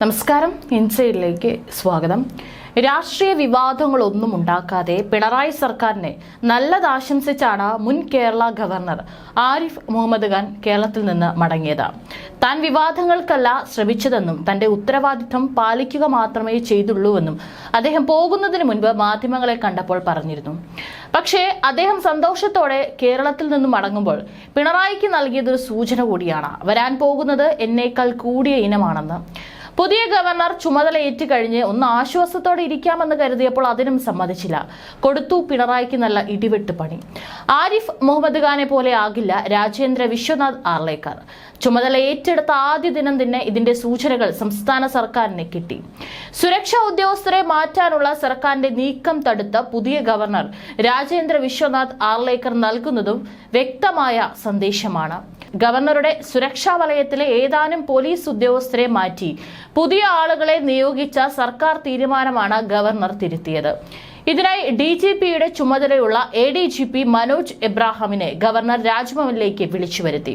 നമസ്കാരം. ഇൻസൈഡിലേക്ക് സ്വാഗതം. രാഷ്ട്രീയ വിവാദങ്ങളൊന്നും ഉണ്ടാക്കാതെ പിണറായി സർക്കാരിനെ നല്ലതാശംസിച്ചാണ് മുൻ കേരള ഗവർണർ ആരിഫ് മുഹമ്മദ് ഖാൻ കേരളത്തിൽ നിന്ന് മടങ്ങിയത്. താൻ വിവാദങ്ങൾക്കല്ല ശ്രമിച്ചതെന്നും തന്റെ ഉത്തരവാദിത്വം പാലിക്കുക മാത്രമേ ചെയ്തുള്ളൂവെന്നും അദ്ദേഹം പോകുന്നതിന് മുൻപ് മാധ്യമങ്ങളെ കണ്ടപ്പോൾ പറഞ്ഞിരുന്നു. പക്ഷേ അദ്ദേഹം സന്തോഷത്തോടെ കേരളത്തിൽ നിന്നും മടങ്ങുമ്പോൾ പിണറായിക്ക് നൽകിയതൊരു സൂചന കൂടിയാണ്. വരാൻ പോകുന്നത് എന്നേക്കാൾ കൂടിയ ഇനമാണെന്ന്. പുതിയ ഗവർണർ ചുമതലയേറ്റ് കഴിഞ്ഞ് ഒന്ന് ആശ്വാസത്തോടെ ഇരിക്കാമെന്ന് കരുതിയപ്പോൾ അതിനും സമ്മതിച്ചില്ല. കൊടുത്തു പിണറായിക്ക് നല്ല ഇടിവെട്ട് പണി. ആരിഫ് മുഹമ്മദ് ഖാനെ പോലെ ആകില്ല രാജേന്ദ്ര വിശ്വനാഥ് ആർലേക്കർ. ചുമതല ഏറ്റെടുത്ത ആദ്യ ദിനം തന്നെ ഇതിന്റെ സൂചനകൾ സംസ്ഥാന സർക്കാരിന് കിട്ടി. സുരക്ഷാ ഉദ്യോഗസ്ഥരെ മാറ്റാനുള്ള സർക്കാരിന്റെ നീക്കം തടുത്ത പുതിയ ഗവർണർ രാജേന്ദ്ര വിശ്വനാഥ് ആർലേക്കർ നൽകുന്നതും വ്യക്തമായ സന്ദേശമാണ്. ഗവർണറുടെ സുരക്ഷാ വലയത്തിലെ ഏതാനും പോലീസ് ഉദ്യോഗസ്ഥരെ മാറ്റി പുതിയ ആളുകളെ നിയോഗിച്ച സർക്കാർ തീരുമാനമാണ് ഗവർണർ തിരുത്തിയത്. ഇതിനായി DGPയുടെ ചുമതലയുള്ള ADGP മനോജ് എബ്രാഹാമിനെ ഗവർണർ രാജ്ഭവനിലേക്ക് വിളിച്ചു വരുത്തി.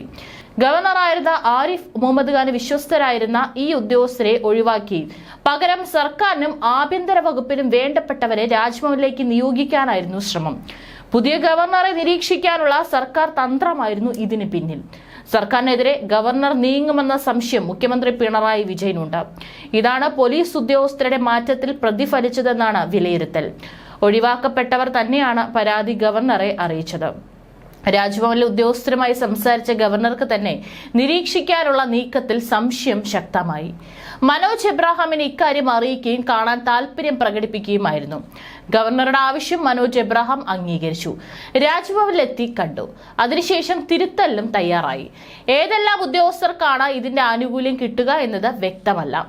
ഗവർണറായിരുന്ന ആരിഫ് മുഹമ്മദ് ഖാന് വിശ്വസ്തരായിരുന്ന ഈ ഉദ്യോഗസ്ഥരെ ഒഴിവാക്കി പകരം സർക്കാരിനും ആഭ്യന്തര വകുപ്പിനും വേണ്ടപ്പെട്ടവരെ രാജ്ഭവനിലേക്ക് നിയോഗിക്കാനായിരുന്നു ശ്രമം. പുതിയ ഗവർണറെ നിരീക്ഷിക്കാനുള്ള സർക്കാർ തന്ത്രമായിരുന്നു ഇതിന് പിന്നിൽ. സർക്കാരിനെതിരെ ഗവർണർ നീങ്ങുമെന്ന സംശയം മുഖ്യമന്ത്രി പിണറായി വിജയനുണ്ട്. ഇതാണ് പോലീസ് ഉദ്യോഗസ്ഥരുടെ മാറ്റത്തിൽ പ്രതിഫലിച്ചതെന്നാണ് വിലയിരുത്തൽ. ഒഴിവാക്കപ്പെട്ടവർ തന്നെയാണ് പരാതി ഗവർണറെ അറിയിച്ചത്. രാജ്ഭവനിലെ ഉദ്യോഗസ്ഥരുമായി സംസാരിച്ച ഗവർണർക്ക് തന്നെ നിരീക്ഷിക്കാനുള്ള നീക്കത്തിൽ സംശയം ശക്തമായി. മനോജ് എബ്രാഹാമിന് ഇക്കാര്യം അറിയിക്കുകയും കാണാൻ താല്പര്യം പ്രകടിപ്പിക്കുകയുമായിരുന്നു. ഗവർണറുടെ ആവശ്യം മനോജ് എബ്രാഹാം അംഗീകരിച്ചു. രാജ്ഭവനിലെത്തി കണ്ടു. അതിനുശേഷം തിരുത്തലിനും തയ്യാറായി. ഏതെല്ലാം ഉദ്യോഗസ്ഥർക്കാണ് ഇതിന്റെ ആനുകൂല്യം കിട്ടുക എന്നത് വ്യക്തമല്ല.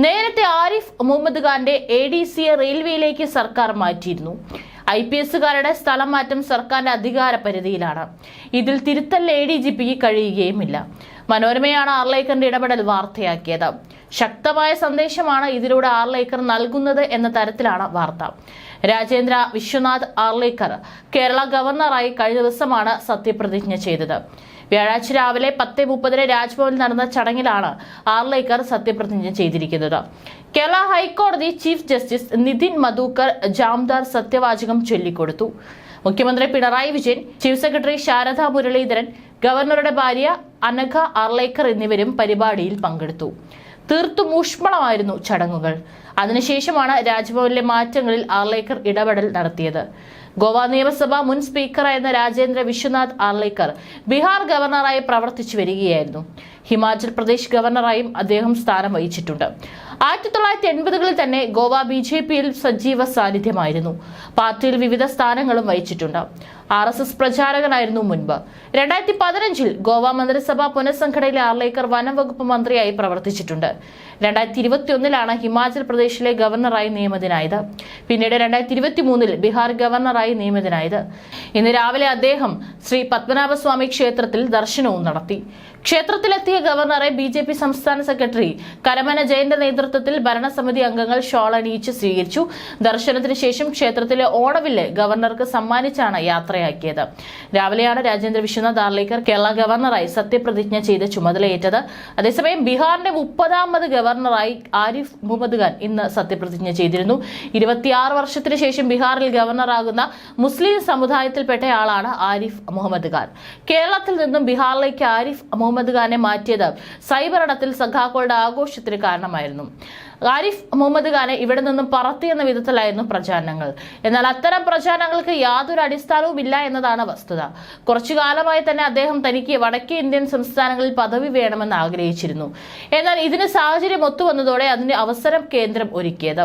നേരത്തെ ആരിഫ് മുഹമ്മദ് ഖാന്റെ ADCയെ റെയിൽവേയിലേക്ക് സർക്കാർ മാറ്റിയിരുന്നു. IPSകാരുടെ സ്ഥലം മാറ്റം സർക്കാരിന്റെ അധികാര പരിധിയിലാണ്. ഇതിൽ തിരുത്തൽ ADGPക്ക് കഴിയുകയുമില്ല. മനോരമയാണ് ആർലേക്കറിന്റെ ഇടപെടൽ വാർത്തയാക്കിയത്. ശക്തമായ സന്ദേശമാണ് ഇതിലൂടെ ആർലേക്കർ നൽകുന്നത് എന്ന തരത്തിലാണ് വാർത്ത. രാജേന്ദ്ര വിശ്വനാഥ് ആർലേക്കർ കേരള ഗവർണറായി കഴിഞ്ഞ ദിവസമാണ് സത്യപ്രതിജ്ഞ ചെയ്തത്. വ്യാഴാഴ്ച രാവിലെ 10:30 രാജ്ഭവനിൽ നടന്ന ചടങ്ങിലാണ് ആർലേക്കർ സത്യപ്രതിജ്ഞ ചെയ്തിരിക്കുന്നത്. കേരള ഹൈക്കോടതി ചീഫ് ജസ്റ്റിസ് നിതിൻ മധുക്കർ ജാംദാർ സത്യവാചകം ചൊല്ലിക്കൊടുത്തു. മുഖ്യമന്ത്രി പിണറായി വിജയൻ, ചീഫ് സെക്രട്ടറി ശാരദാ മുരളീധരൻ, ഗവർണറുടെ ഭാര്യ അനഘ ആർലേക്കർ എന്നിവരും പരിപാടിയിൽ പങ്കെടുത്തു. തീർത്തും ഊഷ്മളമായിരുന്നു ചടങ്ങുകൾ. അതിനുശേഷമാണ് രാജ്ഭവനിലെ മാറ്റങ്ങളിൽ ആർലേക്കർ ഇടപെടൽ നടത്തിയത്. ഗോവ നിയമസഭ മുൻ സ്പീക്കറായിരുന്ന രാജേന്ദ്ര വിശ്വനാഥ് ആർലേക്കർ ബീഹാർ ഗവർണറായി പ്രവർത്തിച്ചു വരികയായിരുന്നു. ഹിമാചൽ പ്രദേശ് ഗവർണറായും അദ്ദേഹം സ്ഥാനം വഹിച്ചിട്ടുണ്ട്. 1980കളിൽ തന്നെ ഗോവ BJPയിൽ സജീവ സാന്നിധ്യമായിരുന്നു. പാർട്ടിയിൽ വിവിധ സ്ഥാനങ്ങളും വഹിച്ചിട്ടുണ്ട്. RSS പ്രചാരകനായിരുന്നു മുൻപ്. 2015ൽ ഗോവ മന്ത്രിസഭാ പുനഃസംഘടനയിലെ ആർലേക്കർ വനം വകുപ്പ് മന്ത്രിയായി പ്രവർത്തിച്ചിട്ടുണ്ട്. 2021ലാണ് ഹിമാചൽ പ്രദേശിലെ ഗവർണറായി നിയമിതനായത്. പിന്നീട് 2023ൽ ബീഹാർ ഗവർണറായി നിയമിതനായത്. ഇന്ന് രാവിലെ അദ്ദേഹം ശ്രീ പത്മനാഭസ്വാമി ക്ഷേത്രത്തിൽ ദർശനവും നടത്തി. ക്ഷേത്രത്തിലെത്തിയ ഗവർണറെ BJP സംസ്ഥാന സെക്രട്ടറി കരമന ജയന്റെ നേതൃത്വത്തിൽ ഭരണസമിതി അംഗങ്ങൾ ഷോൾ അണിയിച്ച് സ്വീകരിച്ചു. ദർശനത്തിന് ശേഷം ക്ഷേത്രത്തിലെ ഓണവില്ല് ഗവർണർക്ക് സമ്മാനിച്ചാണ് യാത്രയാക്കിയത്. രാവിലെയാണ് രാജേന്ദ്ര വിശ്വനാഥ് ആർലേക്കർ കേരള ഗവർണറായി സത്യപ്രതിജ്ഞ ചെയ്ത് ചുമതലയേറ്റത്. അതേസമയം ബീഹാറിന്റെ 30ാമത് ഗവർണറായി ആരിഫ് മുഹമ്മദ് ഖാൻ ഇന്ന് സത്യപ്രതിജ്ഞ ചെയ്തിരുന്നു. 26 വർഷത്തിന് ശേഷം ബീഹാറിൽ ഗവർണറാകുന്ന മുസ്ലിം സമുദായത്തിൽപ്പെട്ടയാളാണ് ആരിഫ് മുഹമ്മദ് ഖാൻ. കേരളത്തിൽ നിന്നും ബീഹാറിലേക്ക് ആരിഫ് മുഹമ്മദ് ഖാനെ മാറ്റിയത് സൈബർ ഇടത്തിൽ സഖാക്കളുടെ ആഘോഷത്തിന് കാരണമായിരുന്നു. ആരിഫ് മുഹമ്മദ് ഖാനെ ഇവിടെ നിന്നും പറത്തിയെന്ന വിധത്തിലായിരുന്നു പ്രചാരണങ്ങൾ. എന്നാൽ അത്തരം പ്രചാരണങ്ങൾക്ക് യാതൊരു അടിസ്ഥാനവും ഇല്ല എന്നതാണ് വസ്തുത. കുറച്ചു കാലമായി തന്നെ അദ്ദേഹം തനിക്ക് വടക്കേ ഇന്ത്യൻ സംസ്ഥാനങ്ങളിൽ പദവി വേണമെന്ന് ആഗ്രഹിച്ചിരുന്നു. എന്നാൽ ഇതിന് സാഹചര്യം ഒത്തുവന്നതോടെ അതിന് അവസരം കേന്ദ്രം ഒരുക്കിയത്.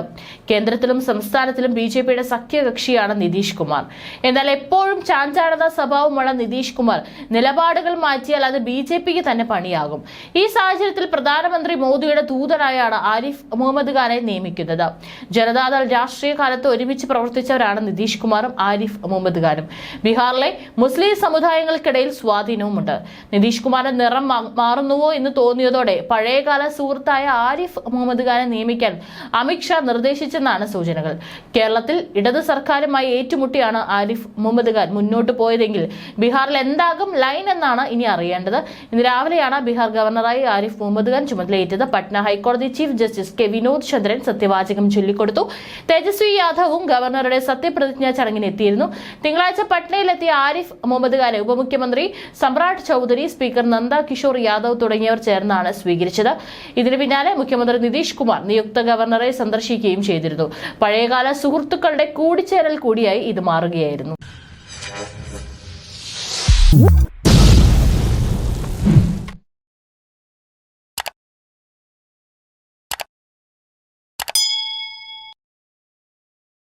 കേന്ദ്രത്തിലും സംസ്ഥാനത്തിലും BJPയുടെ സഖ്യകക്ഷിയാണ് നിതീഷ് കുമാർ. എന്നാൽ എപ്പോഴും ചാഞ്ചാടുന്ന സ്വഭാവമുള്ള നിതീഷ് കുമാർ നിലപാടുകൾ മാറ്റിയാൽ അത് BJPക്ക് തന്നെ പണിയാകും. ഈ സാഹചര്യത്തിൽ പ്രധാനമന്ത്രി മോദിയുടെ ദൂതനായാണ് ആരിഫ് മുഹമ്മദ് ഖാനെ നിയമിക്കുന്നത്. ജനതാദൾ രാഷ്ട്രീയ കാലത്ത് ഒരുമിച്ച് പ്രവർത്തിച്ചവരാണ് നിതീഷ് കുമാറും ആരിഫ് മുഹമ്മദ് ഖാനും. ബീഹാറിലെ മുസ്ലിം സമുദായങ്ങൾക്കിടയിൽ സ്വാധീനവുമുണ്ട്. നിതീഷ് കുമാറിന്റെ നിറം മാറുന്നുവോ എന്ന് തോന്നിയതോടെ പഴയകാല സുഹൃത്തായ ആരിഫ് മുഹമ്മദ് ഖാനെ നിയമിക്കാൻ അമിത്ഷാ നിർദ്ദേശിച്ചെന്നാണ് സൂചനകൾ. കേരളത്തിൽ ഇടത് സർക്കാരുമായി ഏറ്റുമുട്ടിയാണ് ആരിഫ് മുഹമ്മദ് ഖാൻ മുന്നോട്ട് പോയതെങ്കിൽ ബീഹാറിൽ എന്താകും ലൈൻ എന്നാണ് ഇനി അറിയേണ്ടത്. ഇന്ന് രാവിലെയാണ് ബീഹാർ ഗവർണറായി ആരിഫ് മുഹമ്മദ് ഖാൻ ചുമതലയേറ്റത്. പട്ന ഹൈക്കോടതി ചീഫ് ജസ്റ്റിസ് കെ വിനോദ് ചന്ദ്രൻ സത്യവാചകം ചൊല്ലിക്കൊടുത്തു. തേജസ്വി യാദവും ഗവർണറുടെ സത്യപ്രതിജ്ഞാ ചടങ്ങിന് എത്തിയിരുന്നു. തിങ്കളാഴ്ച പട്നയിലെത്തിയ ആരിഫ് മുഹമ്മദ് ഖാനെ ഉപമുഖ്യമന്ത്രി സമ്രാട് ചൌധരി, സ്പീക്കർ നന്ദ കിഷോർ യാദവ് തുടങ്ങിയവർ ചേർന്നാണ് സ്വീകരിച്ചത്. ഇതിന് പിന്നാലെ മുഖ്യമന്ത്രി നിതീഷ് കുമാർ നിയുക്ത ഗവർണറെ സന്ദർശിക്കുകയും ചെയ്തിരുന്നു. പഴയകാല സുഹൃത്തുക്കളുടെ കൂടിച്ചേരൽ കൂടിയായി ഇത് മാറുകയായിരുന്നു.